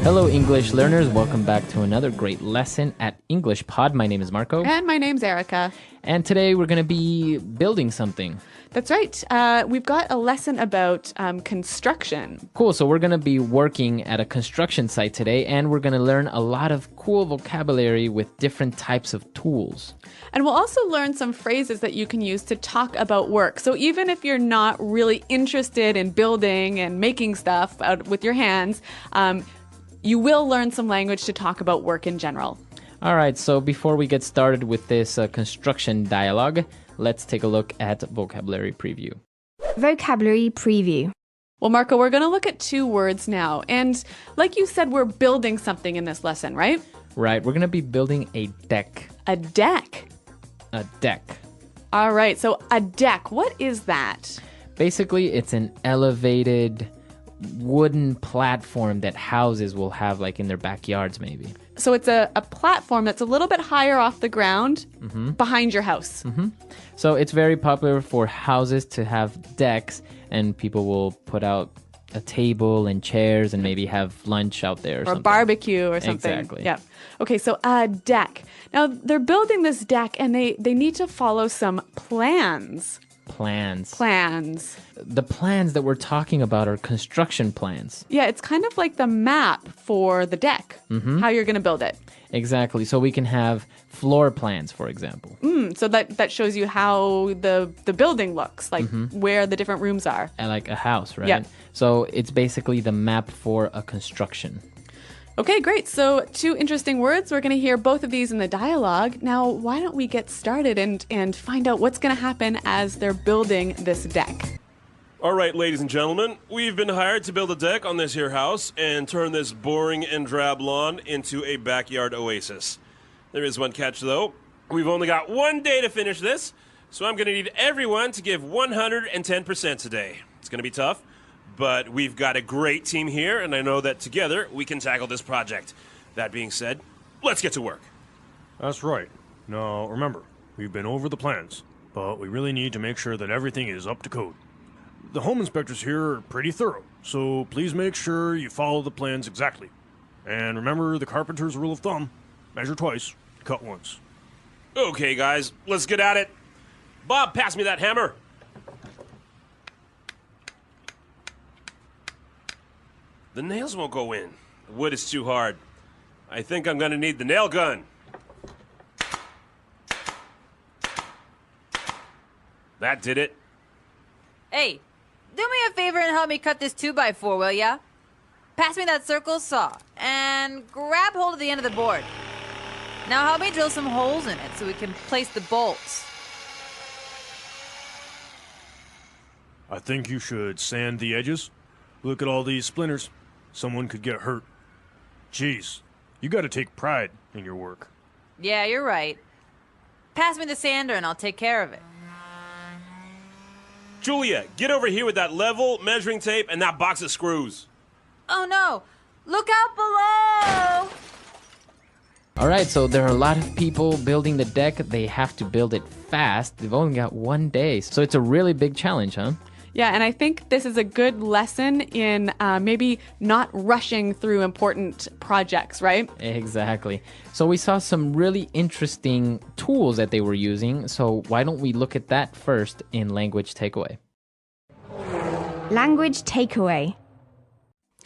Hello, English learners. Welcome back to another great lesson at English Pod. My name is Marco. And my name's Erica. And today we're going to be building something. That's right. We've got a lesson about construction. Cool. So we're going to be working at a construction site today, and we're going to learn a lot of cool vocabulary with different types of tools. And we'll also learn some phrases that you can use to talk about work. So even if you're not really interested in building and making stuff out with your hands, you will learn some language to talk about work in general. All right, so before we get started with this construction dialogue, let's take a look at vocabulary preview. Vocabulary preview. Well, Marco, we're going to look at two words now. And like you said, we're building something in this lesson, right? Right, we're going to be building a deck. A deck. A deck. All right, so a deck, what is that? Basically, it's an elevated wooden platform that houses will have like in their backyards maybe. So it's a platform that's a little bit higher off the ground behind your house. So it's very popular for houses to have decks, and people will put out a table and chairs and maybe have lunch out there or something. A barbecue or something. Exactly. Yeah. Okay, so a deck. Now they're building this deck and they need to follow some plans. Plans. The plans that we're talking about are construction plans. Yeah, it's kind of like the map for the deck, how you're going to build it. Exactly. So we can have floor plans, for example. So that shows you how the building looks, like where the different rooms are. And like a house, right? Yeah. So it's basically the map for a construction. Okay, great. So two interesting words. We're going to hear both of these in the dialogue. Now, why don't we get started and find out what's going to happen as they're building this deck? All right, ladies and gentlemen, we've been hired to build a deck on this here house and turn this boring and drab lawn into a backyard oasis. There is one catch, though. We've only got 1 day to finish this, so I'm going to need everyone to give 110% today. It's going to be tough, but we've got a great team here, and I know that together we can tackle this project. That being said, let's get to work. That's right. Now, remember, we've been over the plans, but we really need to make sure that everything is up to code. The home inspectors here are pretty thorough, so please make sure you follow the plans exactly. And remember the carpenter's rule of thumb, measure twice, cut once. Okay, guys, let's get at it. Bob, pass me that hammer. The nails won't go in. The wood is too hard. I think I'm gonna need the nail gun. That did it. Hey, do me a favor and help me cut this 2x4, will ya? Pass me that circle saw and grab hold of the end of the board. Now help me drill some holes in it so we can place the bolts. I think you should sand the edges. Look at all these splinters. Someone could get hurt. Jeez, you gotta take pride in your work. Yeah, you're right. Pass me the sander and I'll take care of it. Julia, get over here with that level, measuring tape, and that box of screws. Oh no! Look out below! All right, so there are a lot of people building the deck. They have to build it fast. They've only got 1 day, so it's a really big challenge, huh? Yeah, and I think this is a good lesson in maybe not rushing through important projects, right? Exactly. So we saw some really interesting tools that they were using. So why don't we look at that first in language takeaway? Language takeaway.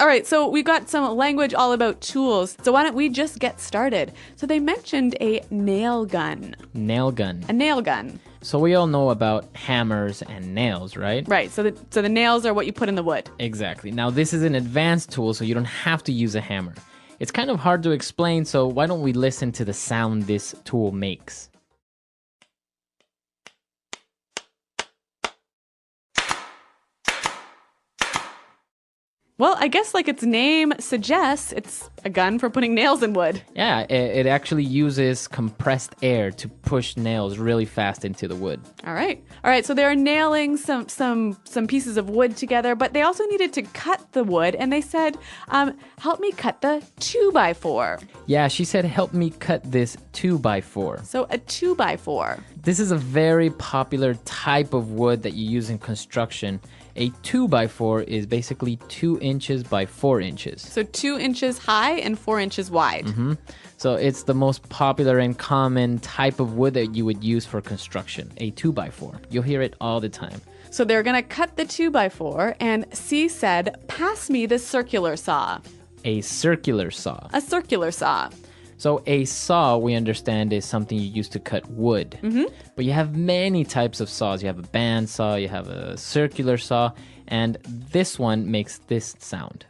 All right, so we've got some language all about tools. So why don't we just get started? So they mentioned a nail gun. Nail gun. A nail gun. So we all know about hammers and nails, right? Right, so the nails are what you put in the wood. Exactly. Now this is an advanced tool, so you don't have to use a hammer. It's kind of hard to explain, so why don't we listen to the sound this tool makes? Well, I guess like its name suggests, it's a gun for putting nails in wood. Yeah, it actually uses compressed air to push nails really fast into the wood. All right. So they're nailing some pieces of wood together, but they also needed to cut the wood, and they said, help me cut the 2x4. Yeah, she said, help me cut this 2x4. So a 2x4. This is a very popular type of wood that you use in construction. A 2x4 is basically 2 inches by 4 inches. So 2 inches high and 4 inches wide. So it's the most popular and common type of wood that you would use for construction, a 2x4. You'll hear it all the time. So they're going to cut the 2x4, and C said, pass me the circular saw. A circular saw. A circular saw. So a saw, we understand, is something you use to cut wood. But you have many types of saws. You have a band saw, you have a circular saw, and this one makes this sound.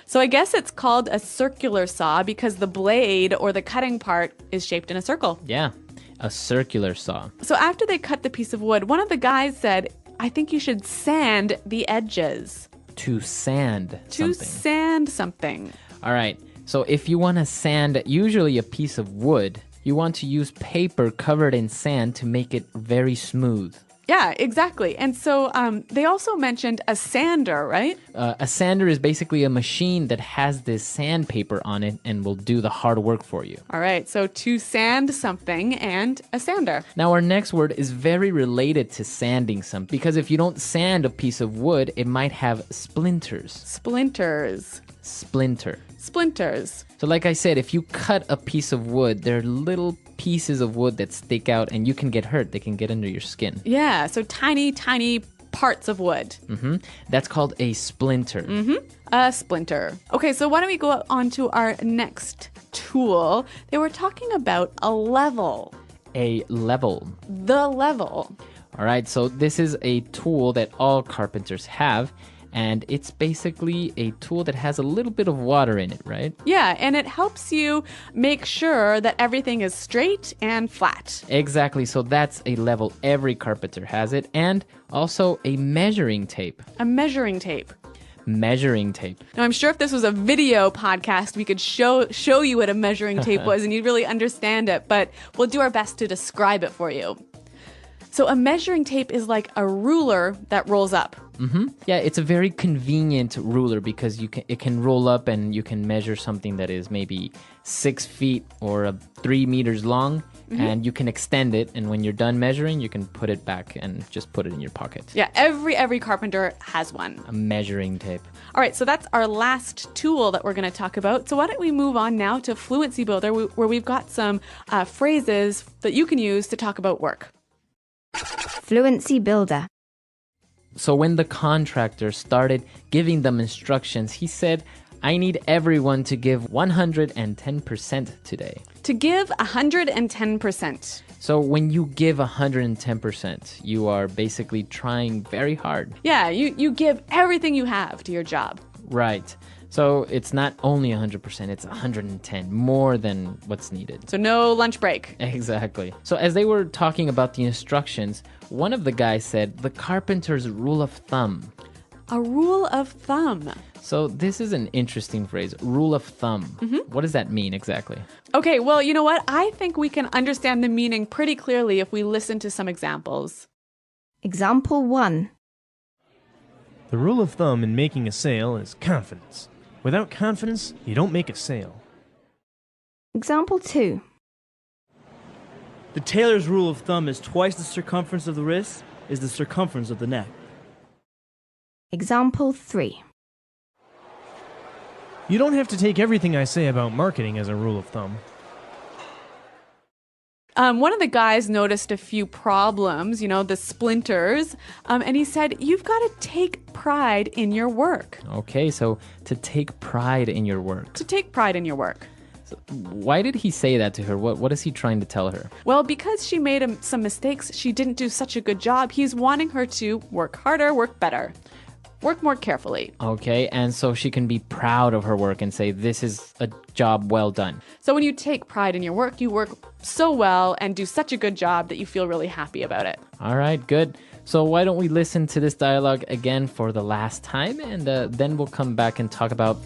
So I guess it's called a circular saw because the blade or the cutting part is shaped in a circle. Yeah, a circular saw. So after they cut the piece of wood, one of the guys said, I think you should sand the edges. To sand To something. sand something. All right, so if you want to sand usually a piece of wood, you want to use paper covered in sand to make it very smooth. Yeah, exactly. And so they also mentioned a sander, right? A sander is basically a machine that has this sandpaper on it and will do the hard work for you. All right, so to sand something and a sander. Now, our next word is very related to sanding something because if you don't sand a piece of wood, it might have splinters. Splinters. Splinter. Splinters. So like I said, if you cut a piece of wood, there are little pieces of wood that stick out and you can get hurt. They can get under your skin. Yeah, so tiny, tiny parts of wood. That's called a splinter. A splinter. Okay, so why don't we go on to our next tool? They were talking about a level. A level. The level. All right, so this is a tool that all carpenters have. And it's basically a tool that has a little bit of water in it, right? Yeah, and it helps you make sure that everything is straight and flat. Exactly, so that's a level. Every carpenter has it. And also a measuring tape. A measuring tape. Measuring tape. Now, I'm sure if this was a video podcast, we could show you what a measuring tape was and you'd really understand it, but we'll do our best to describe it for you. So a measuring tape is like a ruler that rolls up. Yeah, it's a very convenient ruler because it can roll up and you can measure something that is maybe 6 feet or 3 meters long, and you can extend it. And when you're done measuring, you can put it back and just put it in your pocket. Yeah, every carpenter has one. A measuring tape. All right, so that's our last tool that we're going to talk about. So why don't we move on now to Fluency Builder, where we've got some phrases that you can use to talk about work. Fluency Builder. So when the contractor started giving them instructions, he said, I need everyone to give 110% today. To give 110%. So when you give 110%, you are basically trying very hard. Yeah, you give everything you have to your job. Right. So it's not only 100%, it's 110, more than what's needed. So no lunch break. Exactly. So as they were talking about the instructions, one of the guys said, the carpenter's rule of thumb. A rule of thumb. So this is an interesting phrase, rule of thumb. What does that mean exactly? Okay, well, you know what? I think we can understand the meaning pretty clearly if we listen to some examples. Example 1. The rule of thumb in making a sale is confidence. Without confidence, you don't make a sale. Example 2. The tailor's rule of thumb is twice the circumference of the wrist is the circumference of the neck. Example 3. You don't have to take everything I say about marketing as a rule of thumb. One of the guys noticed a few problems, the splinters, and he said, you've got to take pride in your work. Okay, so to take pride in your work. To take pride in your work. So why did he say that to her? What is he trying to tell her? Well, because she made some mistakes, she didn't do such a good job. He's wanting her to work harder, work better, work more carefully. Okay, and so she can be proud of her work and say, this is a job well done. So when you take pride in your work, you work so well and do such a good job that you feel really happy about it. All right, good. So why don't we listen to this dialogue again for the last time, and then we'll come back and talk about...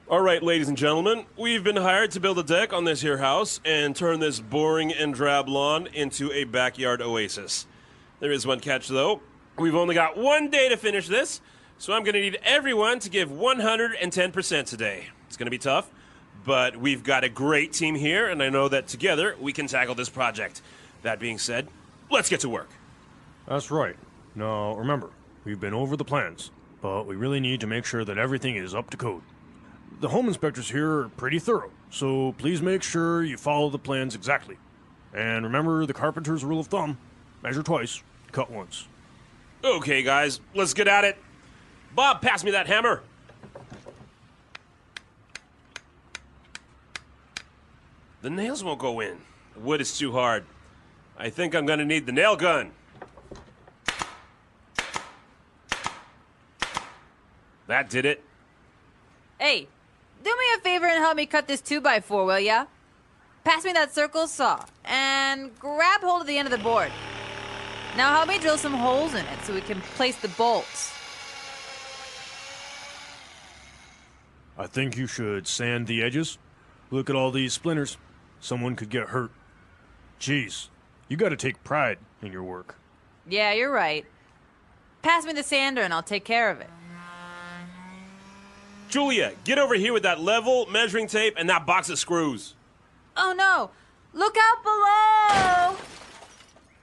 All right, ladies and gentlemen, we've been hired to build a deck on this here house and turn this boring and drab lawn into a backyard oasis. There is one catch, though. We've only got 1 day to finish this, so I'm going to need everyone to give 110% today. It's going to be tough, but we've got a great team here, and I know that together we can tackle this project. That being said, let's get to work. That's right. Now, remember, we've been over the plans, but we really need to make sure that everything is up to code. The home inspectors here are pretty thorough, so please make sure you follow the plans exactly. And remember the carpenter's rule of thumb: measure twice, cut once. Okay, guys, let's get at it. Bob, pass me that hammer. The nails won't go in. The wood is too hard. I think I'm gonna need the nail gun. That did it. Hey, do me a favor and help me cut this 2x4, will ya? Pass me that circle saw and grab hold of the end of the board. Now help me drill some holes in it so we can place the bolts. I think you should sand the edges. Look at all these splinters. Someone could get hurt. Jeez, you gotta take pride in your work. Yeah, you're right. Pass me the sander and I'll take care of it. Julia, get over here with that level, measuring tape, and that box of screws. Oh no! Look out below!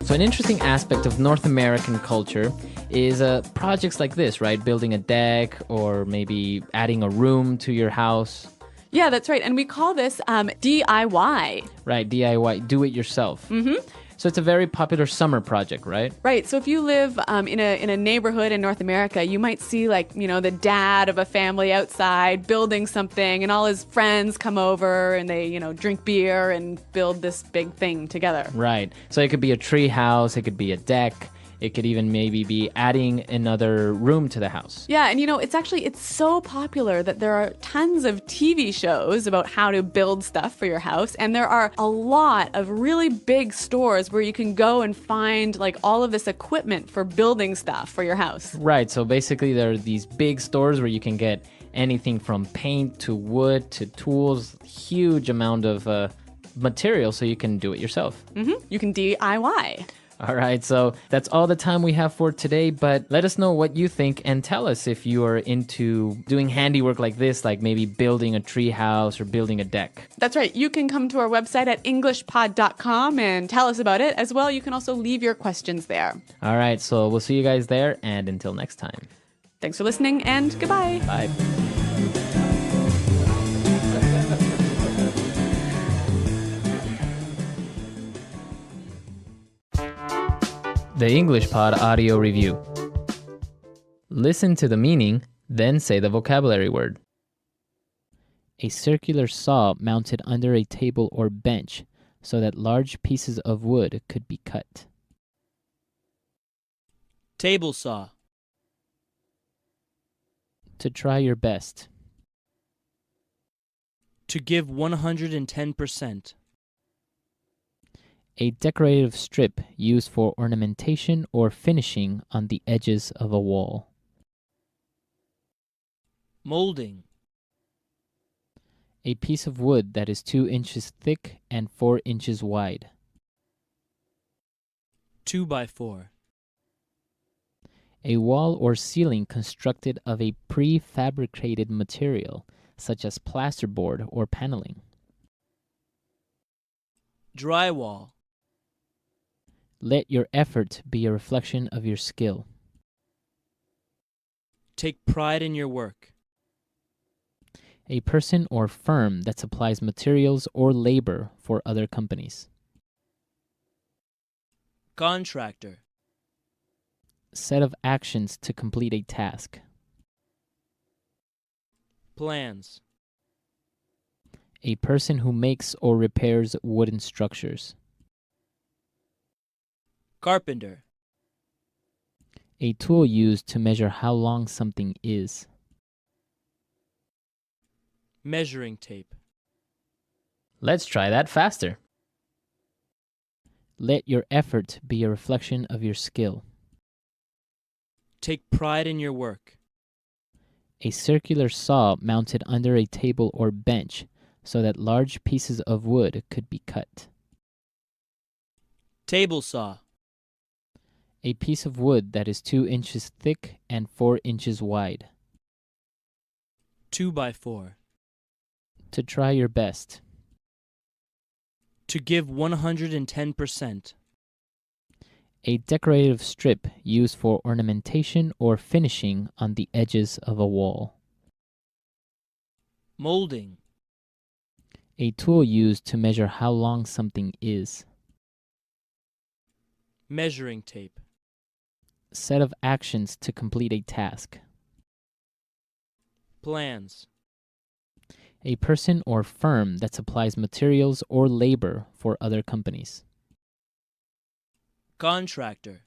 So an interesting aspect of North American culture is projects like this, right? Building a deck or maybe adding a room to your house. Yeah, that's right. And we call this DIY. Right, DIY, do it yourself. Mm-hmm. So it's a very popular summer project, right? Right. So if you live in a neighborhood in North America, you might see the dad of a family outside building something, and all his friends come over and they drink beer and build this big thing together. Right. So it could be a tree house, it could be a deck. It could even maybe be adding another room to the house. Yeah, and it's so popular that there are tons of TV shows about how to build stuff for your house, and there are a lot of really big stores where you can go and find all of this equipment for building stuff for your house. Right, so basically there are these big stores where you can get anything from paint to wood to tools, huge amount of material so you can do it yourself. Mm-hmm. You can DIY. All right, so that's all the time we have for today, but let us know what you think and tell us if you are into doing handiwork like this, like maybe building a tree house or building a deck. That's right. You can come to our website at englishpod.com and tell us about it. As well, you can also leave your questions there. All right, so we'll see you guys there, and until next time. Thanks for listening, and goodbye. Bye. The English Pod Audio Review. Listen to the meaning, then say the vocabulary word. A circular saw mounted under a table or bench so that large pieces of wood could be cut. Table saw. To try your best. To give 110%. A decorative strip used for ornamentation or finishing on the edges of a wall. Molding. A piece of wood that is 2 inches thick and 4 inches wide. 2x4. A wall or ceiling constructed of a prefabricated material, such as plasterboard or paneling. Drywall. Let your effort be a reflection of your skill. Take pride in your work. A person or firm that supplies materials or labor for other companies. Contractor. Set of actions to complete a task. Plans. A person who makes or repairs wooden structures. Carpenter. A tool used to measure how long something is. Measuring tape. Let's try that faster. Let your effort be a reflection of your skill. Take pride in your work. A circular saw mounted under a table or bench so that large pieces of wood could be cut. Table saw. A piece of wood that is 2 inches thick and 4 inches wide. 2x4. To try your best. To give 110%. A decorative strip used for ornamentation or finishing on the edges of a wall. Molding. A tool used to measure how long something is. Measuring tape. Set of actions to complete a task. Plans. A person or firm that supplies materials or labor for other companies. Contractor.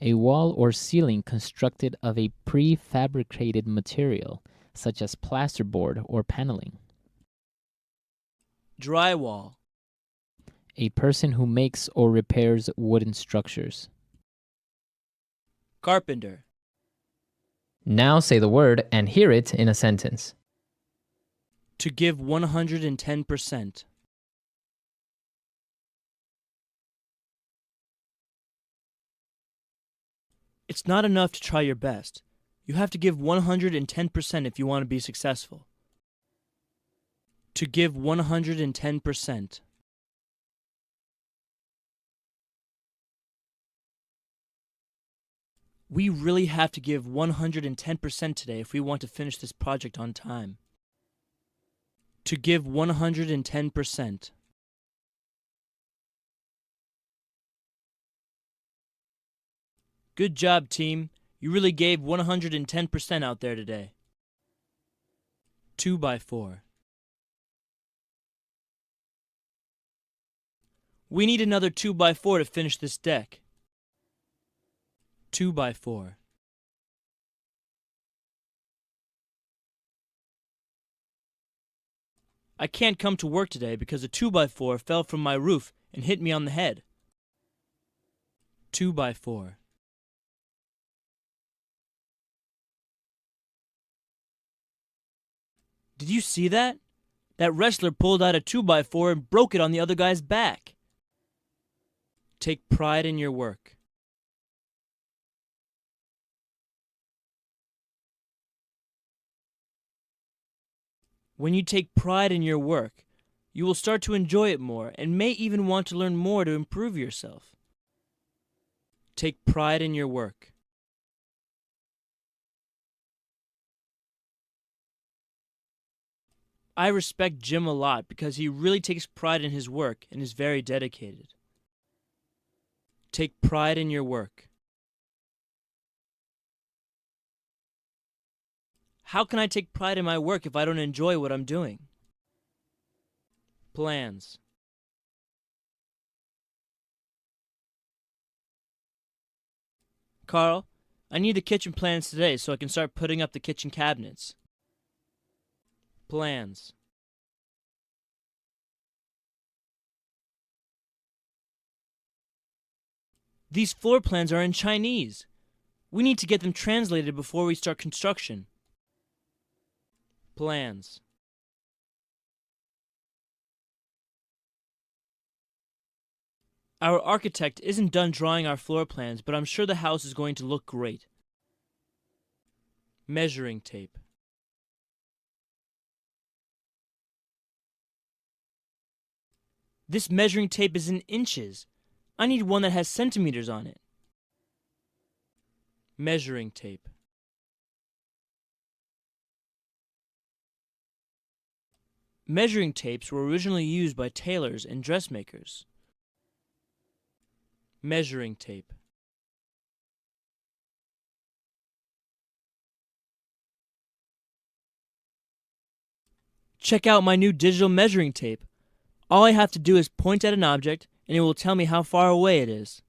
A wall or ceiling constructed of a prefabricated material, such as plasterboard or paneling. Drywall. A person who makes or repairs wooden structures. Carpenter. Now say the word and hear it in a sentence. To give 110%. It's not enough to try your best. You have to give 110% if you want to be successful. To give 110%. We really have to give 110% today if we want to finish this project on time. To give 110%. Good job, team. You really gave 110% out there today. 2x4. We need another 2x4 to finish this deck. 2x4. I can't come to work today because a 2x4 fell from my roof and hit me on the head. 2x4. Did you see that? That wrestler pulled out a 2x4 and broke it on the other guy's back. Take pride in your work. When you take pride in your work, you will start to enjoy it more and may even want to learn more to improve yourself. Take pride in your work. I respect Jim a lot because he really takes pride in his work and is very dedicated. Take pride in your work. How can I take pride in my work if I don't enjoy what I'm doing? Plans. Carl, I need the kitchen plans today so I can start putting up the kitchen cabinets. Plans. These floor plans are in Chinese. We need to get them translated before we start construction. Plans. Our architect isn't done drawing our floor plans, but I'm sure the house is going to look great. Measuring tape. This measuring tape is in inches. I need one that has centimeters on it. Measuring tape. Measuring tapes were originally used by tailors and dressmakers. Measuring tape. Check out my new digital measuring tape. All I have to do is point at an object and it will tell me how far away it is.